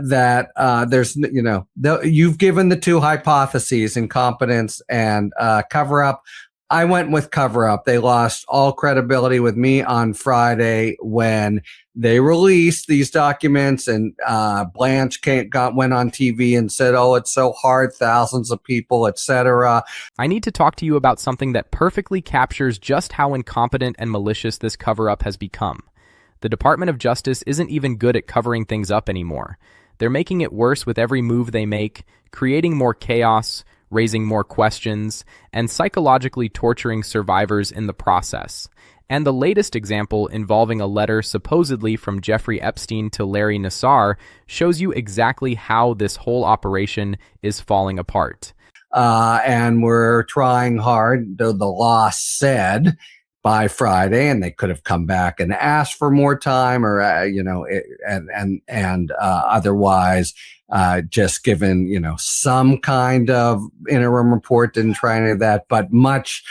there's, you've given the two hypotheses, incompetence and cover up. I went with cover up. They lost all credibility with me on Friday when they released these documents, and Blanche went on TV and said, "Oh, it's so hard, thousands of people, etc." I need to talk to you about something that perfectly captures just how incompetent and malicious this cover-up has become. The Department of Justice isn't even good at covering things up anymore. They're making it worse with every move they make, creating more chaos, raising more questions, and psychologically torturing survivors in the process. And the latest example, involving a letter supposedly from Jeffrey Epstein to Larry Nassar, shows you exactly how this whole operation is falling apart. And we're trying hard, though the law said by Friday, and they could have come back and asked for more time, or otherwise just given some kind of interim report. Didn't try any of that, but much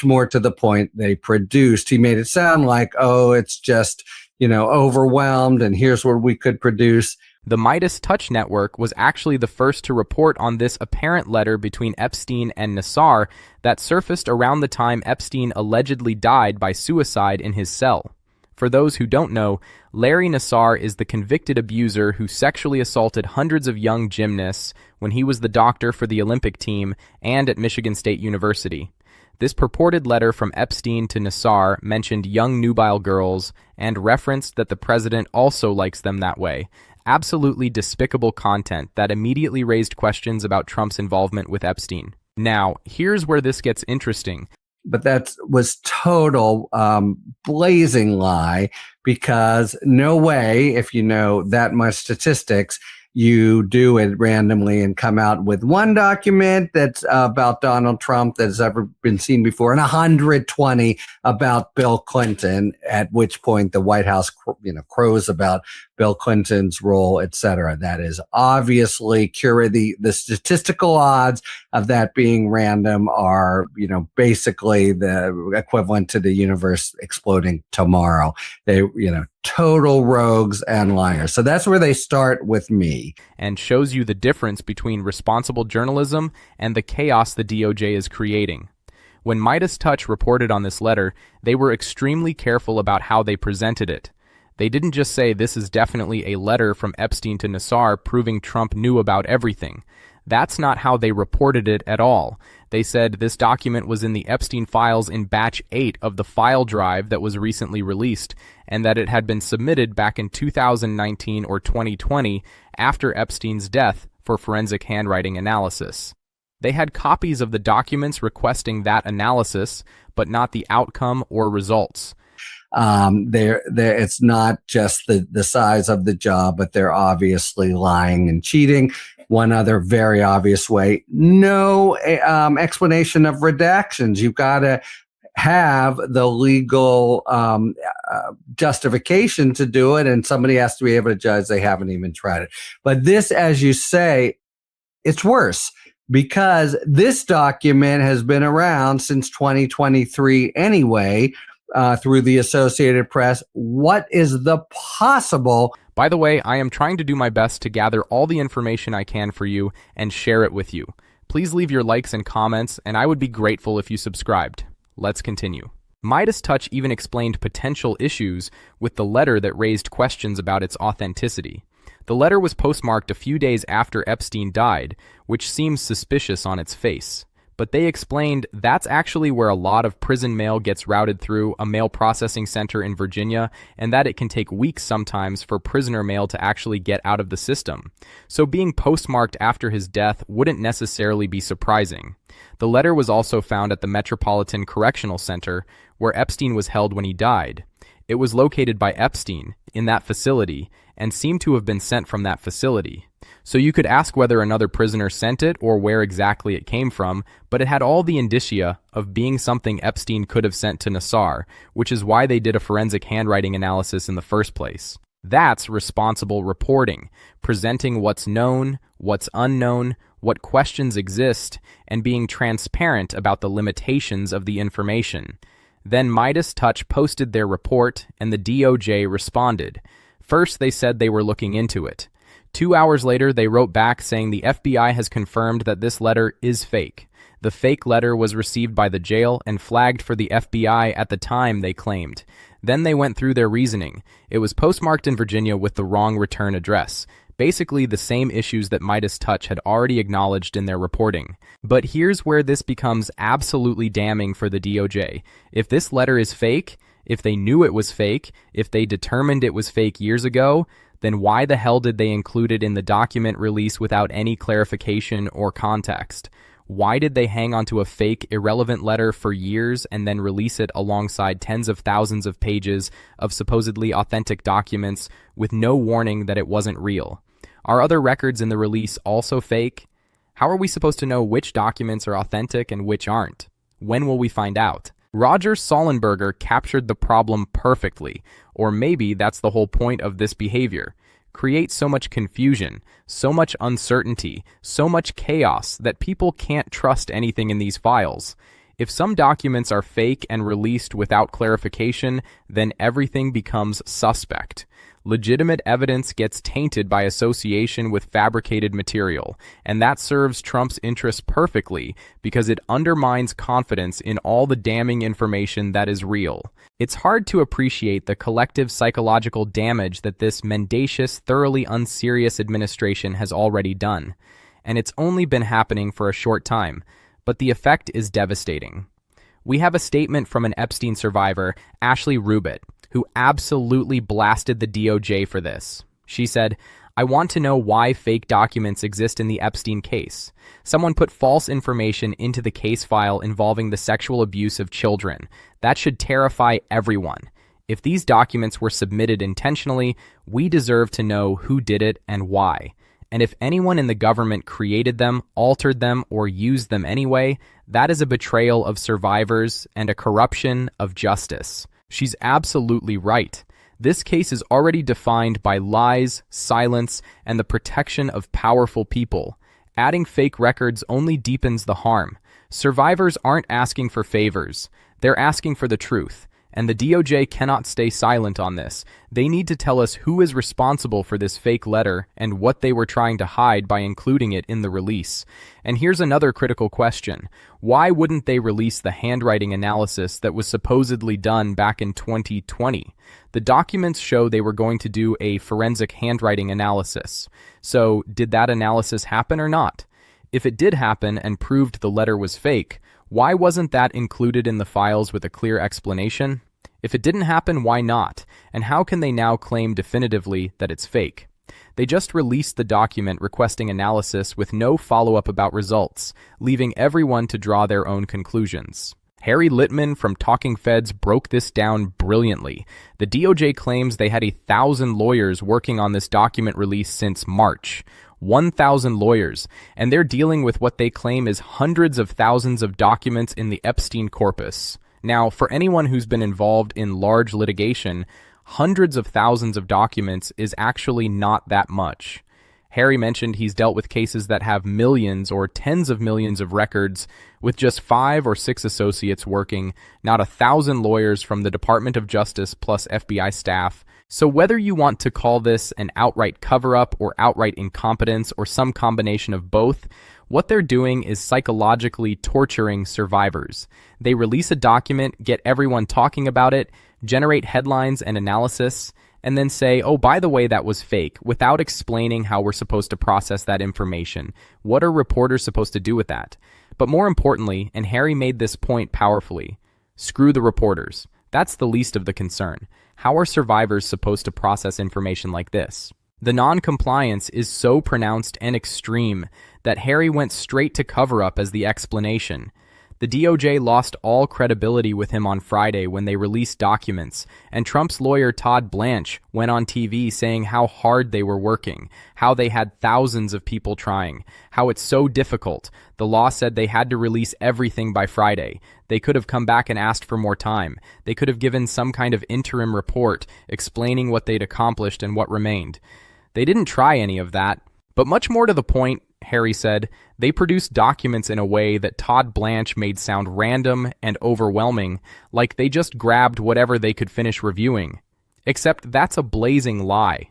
more to the point, they produced. He made it sound like, oh, it's just overwhelmed, and here's what we could produce. The Midas Touch Network was actually the first to report on this apparent letter between Epstein and Nassar that surfaced around the time Epstein allegedly died by suicide in his cell. For those who don't know, Larry Nassar is the convicted abuser who sexually assaulted hundreds of young gymnasts when he was the doctor for the Olympic team and at Michigan State University. This purported letter from Epstein to Nassar mentioned young nubile girls and referenced that the president also likes them that way. Absolutely despicable content that immediately raised questions about Trump's involvement with Epstein. Now, here's where this gets interesting. But that was total blazing lie, because no way, if you know that much statistics, you do it randomly and come out with one document that's about Donald Trump that has ever been seen before, and 120 about Bill Clinton, at which point the White House crows about Bill Clinton's role, etc. That is obviously the statistical odds of that being random are, basically the equivalent to the universe exploding tomorrow. They, total rogues and liars. So that's where they start with me. And shows you the difference between responsible journalism and the chaos the DOJ is creating. When Midas Touch reported on this letter, they were extremely careful about how they presented it. They didn't just say this is definitely a letter from Epstein to Nassar proving Trump knew about everything. That's not how they reported it at all. They said this document was in the Epstein files in batch 8 of the file drive that was recently released, and that it had been submitted back in 2019 or 2020 after Epstein's death for forensic handwriting analysis. They had copies of the documents requesting that analysis, but not the outcome or results. It's not just the size of the job, but they're obviously lying and cheating. One other very obvious way, no explanation of redactions. You've got to have the legal justification to do it, and somebody has to be able to judge. They haven't even tried it. But this, as you say, it's worse, because this document has been around since 2023 anyway, through the Associated Press. What is the possible? By the way, I am trying to do my best to gather all the information I can for you and share it with you. Please leave your likes and comments, and I would be grateful if you subscribed. Let's continue. Midas Touch even explained potential issues with the letter that raised questions about its authenticity. The letter was postmarked a few days after Epstein died, which seems suspicious on its face. But they explained that's actually where a lot of prison mail gets routed through a mail processing center in Virginia, and that it can take weeks sometimes for prisoner mail to actually get out of the system. So being postmarked after his death wouldn't necessarily be surprising. The letter was also found at the Metropolitan Correctional Center, where Epstein was held when he died. It was located by Epstein in that facility and seemed to have been sent from that facility. So you could ask whether another prisoner sent it or where exactly it came from, but it had all the indicia of being something Epstein could have sent to Nassar, which is why they did a forensic handwriting analysis in the first place. That's responsible reporting, presenting what's known, what's unknown, what questions exist, and being transparent about the limitations of the information. Then Midas Touch posted their report, and the DOJ responded. First, they said they were looking into it. 2 hours later, they wrote back saying the FBI has confirmed that this letter is fake. The fake letter was received by the jail and flagged for the FBI at the time, they claimed. Then they went through their reasoning. It was postmarked in Virginia with the wrong return address. Basically the same issues that Midas Touch had already acknowledged in their reporting. But here's where this becomes absolutely damning for the DOJ. If this letter is fake, if they knew it was fake, if they determined it was fake years ago, then why the hell did they include it in the document release without any clarification or context? Why did they hang onto a fake, irrelevant letter for years and then release it alongside tens of thousands of pages of supposedly authentic documents with no warning that it wasn't real? Are other records in the release also fake? How are we supposed to know which documents are authentic and which aren't? When will we find out? Roger Sollenberger captured the problem perfectly, or maybe that's the whole point of this behavior. Create so much confusion, so much uncertainty, so much chaos that people can't trust anything in these files. If some documents are fake and released without clarification, then everything becomes suspect. Legitimate evidence gets tainted by association with fabricated material, and that serves Trump's interests perfectly because it undermines confidence in all the damning information that is real. It's hard to appreciate the collective psychological damage that this mendacious, thoroughly unserious administration has already done. And it's only been happening for a short time, but the effect is devastating. We have a statement from an Epstein survivor, Ashley Rubit, who absolutely blasted the DOJ for this. She said, "I want to know why fake documents exist in the Epstein case. Someone put false information into the case file involving the sexual abuse of children. That should terrify everyone. If these documents were submitted intentionally, we deserve to know who did it and why. And if anyone in the government created them, altered them, or used them anyway, that is a betrayal of survivors and a corruption of justice." She's absolutely right. This case is already defined by lies, silence, and the protection of powerful people. Adding fake records only deepens the harm. Survivors aren't asking for favors. They're asking for the truth. And the DOJ cannot stay silent on this. They need to tell us who is responsible for this fake letter and what they were trying to hide by including it in the release. And here's another critical question. Why wouldn't they release the handwriting analysis that was supposedly done back in 2020? The documents show they were going to do a forensic handwriting analysis. So, did that analysis happen or not? If it did happen and proved the letter was fake, why wasn't that included in the files with a clear explanation? If it didn't happen, why not? And how can they now claim definitively that it's fake? They just released the document requesting analysis with no follow-up about results, leaving everyone to draw their own conclusions. Harry Litman from Talking Feds broke this down brilliantly. The DOJ claims they had 1,000 lawyers working on this document release since March. 1,000 lawyers, and they're dealing with what they claim is hundreds of thousands of documents in the Epstein corpus. Now, for anyone who's been involved in large litigation, hundreds of thousands of documents is actually not that much. Harry mentioned he's dealt with cases that have millions or tens of millions of records with just 5 or 6 associates working, not 1,000 lawyers from the Department of Justice plus FBI staff. So whether you want to call this an outright cover-up or outright incompetence or some combination of both, what they're doing is psychologically torturing survivors. They release a document, get everyone talking about it, generate headlines and analysis, and then say, oh, by the way, that was fake, without explaining how we're supposed to process that information. What are reporters supposed to do with that? But more importantly, and Harry made this point powerfully, screw the reporters. That's the least of the concern. How are survivors supposed to process information like this? The non-compliance is so pronounced and extreme that Harry went straight to cover-up as the explanation. The DOJ lost all credibility with him on Friday when they released documents, and Trump's lawyer Todd Blanche went on TV saying how hard they were working, how they had thousands of people trying, how it's so difficult. The law said they had to release everything by Friday. They could have come back and asked for more time. They could have given some kind of interim report explaining what they'd accomplished and what remained. They didn't try any of that. But much more to the point, Harry said, they produced documents in a way that Todd Blanche made sound random and overwhelming, like they just grabbed whatever they could finish reviewing. Except that's a blazing lie.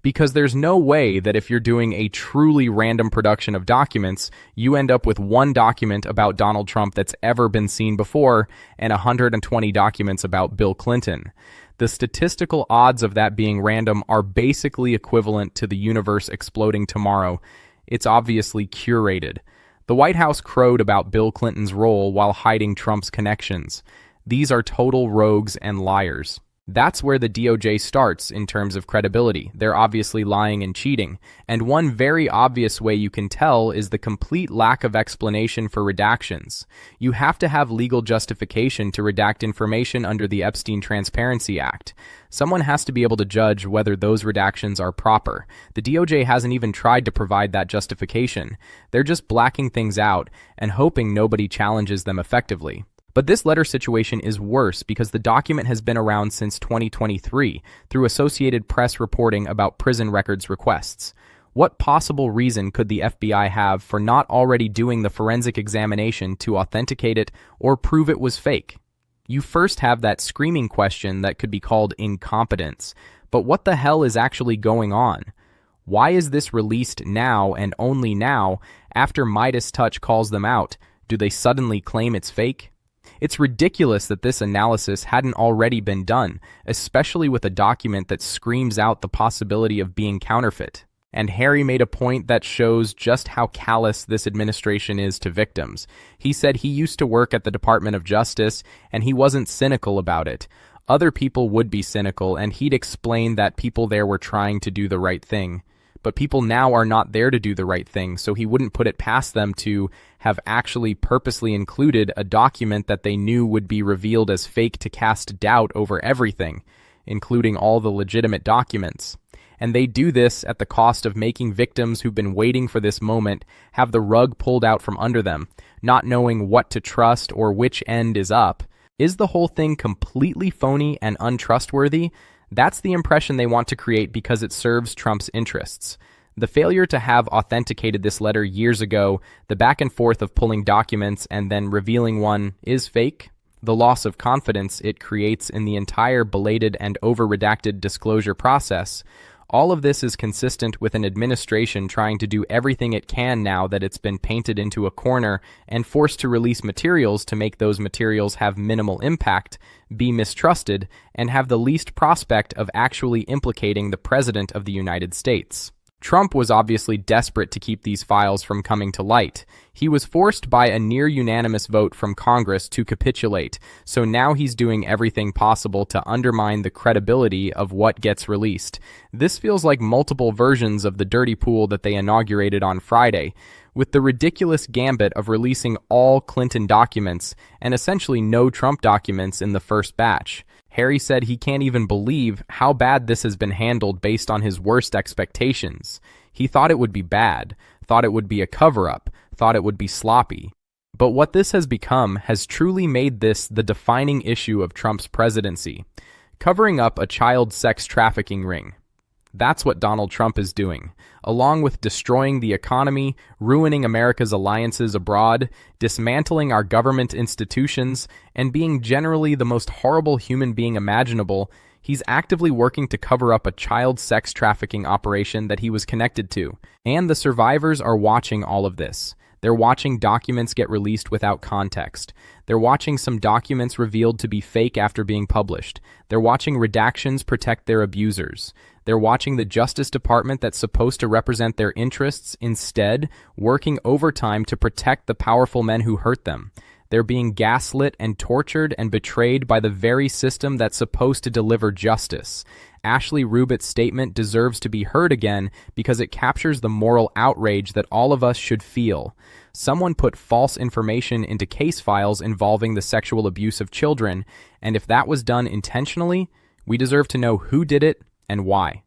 Because there's no way that if you're doing a truly random production of documents, you end up with one document about Donald Trump that's ever been seen before and 120 documents about Bill Clinton. The statistical odds of that being random are basically equivalent to the universe exploding tomorrow. It's obviously curated. The White House crowed about Bill Clinton's role while hiding Trump's connections. These are total rogues and liars. That's where the DOJ starts in terms of credibility. They're obviously lying and cheating. And one very obvious way you can tell is the complete lack of explanation for redactions. You have to have legal justification to redact information under the Epstein Transparency Act. Someone has to be able to judge whether those redactions are proper. The DOJ hasn't even tried to provide that justification. They're just blacking things out and hoping nobody challenges them effectively. But this letter situation is worse because the document has been around since 2023 through Associated Press reporting about prison records requests. What possible reason could the FBI have for not already doing the forensic examination to authenticate it or prove it was fake? You first have that screaming question that could be called incompetence. But what the hell is actually going on? Why is this released now and only now after Midas Touch calls them out? Do they suddenly claim it's fake? It's ridiculous that this analysis hadn't already been done, especially with a document that screams out the possibility of being counterfeit. And Harry made a point that shows just how callous this administration is to victims. He said he used to work at the Department of Justice, and he wasn't cynical about it. Other people would be cynical, and he'd explain that people there were trying to do the right thing. But people now are not there to do the right thing, so he wouldn't put it past them to have actually purposely included a document that they knew would be revealed as fake to cast doubt over everything, including all the legitimate documents. And they do this at the cost of making victims who've been waiting for this moment have the rug pulled out from under them, not knowing what to trust or which end is up. Is the whole thing completely phony and untrustworthy? That's the impression they want to create because it serves Trump's interests. The failure to have authenticated this letter years ago, the back and forth of pulling documents and then revealing one is fake. The loss of confidence it creates in the entire belated and over-redacted disclosure process. All of this is consistent with an administration trying to do everything it can now that it's been painted into a corner and forced to release materials to make those materials have minimal impact, be mistrusted, and have the least prospect of actually implicating the President of the United States. Trump was obviously desperate to keep these files from coming to light. He was forced by a near-unanimous vote from Congress to capitulate, so now he's doing everything possible to undermine the credibility of what gets released. This feels like multiple versions of the dirty pool that they inaugurated on Friday, with the ridiculous gambit of releasing all Clinton documents and essentially no Trump documents in the first batch. Harry said he can't even believe how bad this has been handled based on his worst expectations. He thought it would be bad, thought it would be a cover-up, thought it would be sloppy. But what this has become has truly made this the defining issue of Trump's presidency. Covering up a child sex trafficking ring. That's what Donald Trump is doing, along with destroying the economy, ruining America's alliances abroad, dismantling our government institutions, and being generally the most horrible human being imaginable. He's actively working to cover up a child sex trafficking operation that he was connected to. And the survivors are watching all of this. They're watching documents get released without context. They're watching some documents revealed to be fake after being published. They're watching redactions protect their abusers. They're watching the Justice Department that's supposed to represent their interests instead working overtime to protect the powerful men who hurt them. They're being gaslit and tortured and betrayed by the very system that's supposed to deliver justice. Ashley Rubitt's statement deserves to be heard again because it captures the moral outrage that all of us should feel. Someone put false information into case files involving the sexual abuse of children, and if that was done intentionally, we deserve to know who did it and why.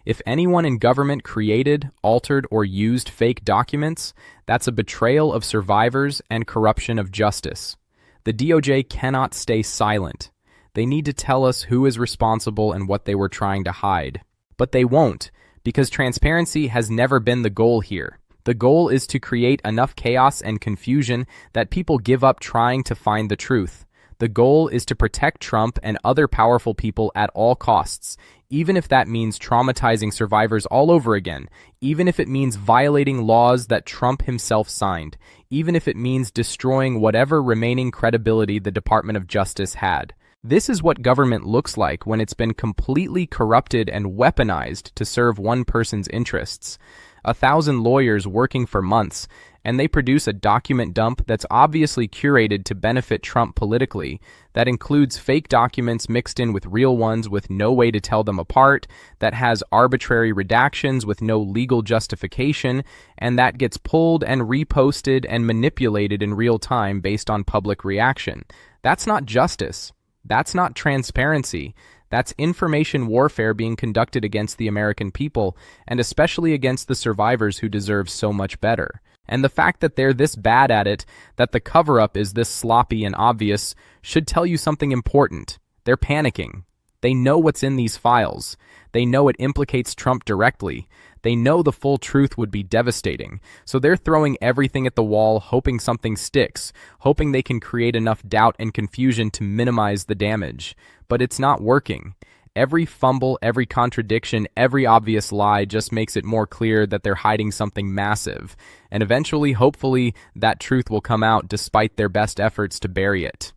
If anyone in government created, altered, or used fake documents, that's a betrayal of survivors and corruption of justice. The DOJ cannot stay silent. They need to tell us who is responsible and what they were trying to hide. But they won't, because transparency has never been the goal here. The goal is to create enough chaos and confusion that people give up trying to find the truth. The The goal is to protect Trump and other powerful people at all costs, even if that means traumatizing survivors all over again, even if it means violating laws that Trump himself signed, even if it means destroying whatever remaining credibility the Department of Justice had. This is what government looks like when it's been completely corrupted and weaponized to serve one person's interests. 1,000 lawyers working for months, and they produce a document dump that's obviously curated to benefit Trump politically, that includes fake documents mixed in with real ones with no way to tell them apart, that has arbitrary redactions with no legal justification, and that gets pulled and reposted and manipulated in real time based on public reaction. That's not justice. That's not transparency. That's information warfare being conducted against the American people, and especially against the survivors who deserve so much better. And the fact that they're this bad at it, that the cover-up is this sloppy and obvious, should tell you something important. They're panicking. They know what's in these files. They know it implicates Trump directly. They know the full truth would be devastating. So they're throwing everything at the wall, hoping something sticks, hoping they can create enough doubt and confusion to minimize the damage. But it's not working. Every fumble, every contradiction, every obvious lie just makes it more clear that they're hiding something massive. And eventually, hopefully, that truth will come out despite their best efforts to bury it.